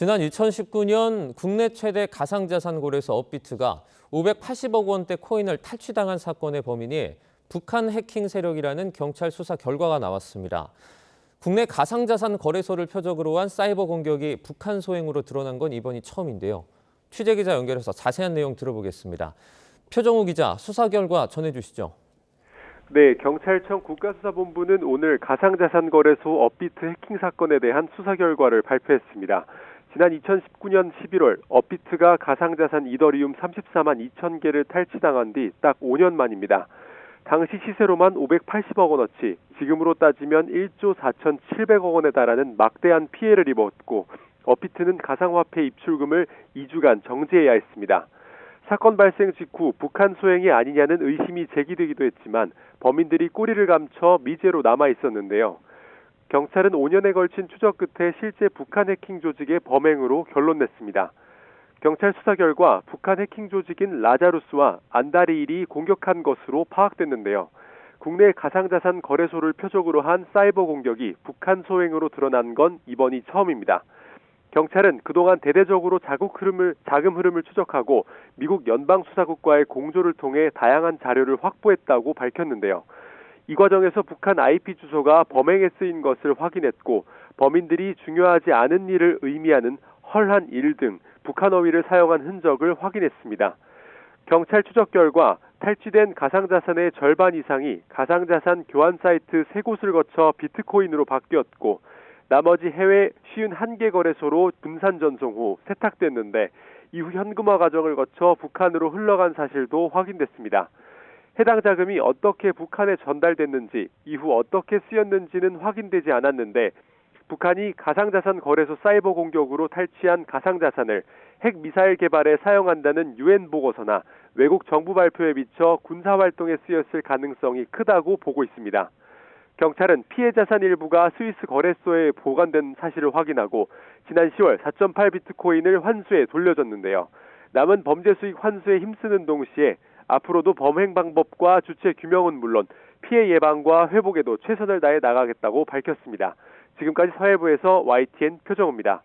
지난 2019년 국내 최대 가상자산 거래소 업비트가 580억 원대 코인을 탈취당한 사건의 범인이 북한 해킹 세력이라는 경찰 수사 결과가 나왔습니다. 국내 가상자산 거래소를 표적으로 한 사이버 공격이 북한 소행으로 드러난 건 이번이 처음인데요. 취재기자 연결해서 자세한 내용 들어보겠습니다. 표정우 기자, 수사 결과 전해주시죠. 네, 경찰청 국가수사본부는 오늘 가상자산 거래소 업비트 해킹 사건에 대한 수사 결과를 발표했습니다. 지난 2019년 11월 업비트가 가상자산 이더리움 34만 2천 개를 탈취당한 뒤 딱 5년 만입니다. 당시 시세로만 580억 원어치, 지금으로 따지면 1조 4,700억 원에 달하는 막대한 피해를 입었고 업비트는 가상화폐 입출금을 2주간 정지해야 했습니다. 사건 발생 직후 북한 소행이 아니냐는 의심이 제기되기도 했지만 범인들이 꼬리를 감춰 미제로 남아 있었는데요. 경찰은 5년에 걸친 추적 끝에 실제 북한 해킹 조직의 범행으로 결론냈습니다. 경찰 수사 결과 북한 해킹 조직인 라자루스와 안다리일이 공격한 것으로 파악됐는데요. 국내 가상자산 거래소를 표적으로 한 사이버 공격이 북한 소행으로 드러난 건 이번이 처음입니다. 경찰은 그동안 대대적으로 자금 흐름을 추적하고 미국 연방수사국과의 공조를 통해 다양한 자료를 확보했다고 밝혔는데요. 이 과정에서 북한 IP 주소가 범행에 쓰인 것을 확인했고 범인들이 중요하지 않은 일을 의미하는 헐한 일 등 북한 어휘를 사용한 흔적을 확인했습니다. 경찰 추적 결과 탈취된 가상자산의 절반 이상이 가상자산 교환 사이트 3곳을 거쳐 비트코인으로 바뀌었고 나머지 해외 51개 거래소로 분산 전송 후 세탁됐는데 이후 현금화 과정을 거쳐 북한으로 흘러간 사실도 확인됐습니다. 해당 자금이 어떻게 북한에 전달됐는지 이후 어떻게 쓰였는지는 확인되지 않았는데 북한이 가상자산 거래소 사이버 공격으로 탈취한 가상자산을 핵미사일 개발에 사용한다는 유엔 보고서나 외국 정부 발표에 비춰 군사활동에 쓰였을 가능성이 크다고 보고 있습니다. 경찰은 피해 자산 일부가 스위스 거래소에 보관된 사실을 확인하고 지난 10월 4.8 비트코인을 환수해 돌려줬는데요. 남은 범죄 수익 환수에 힘쓰는 동시에 앞으로도 범행 방법과 주체 규명은 물론 피해 예방과 회복에도 최선을 다해 나가겠다고 밝혔습니다. 지금까지 사회부에서 YTN 표정우입니다.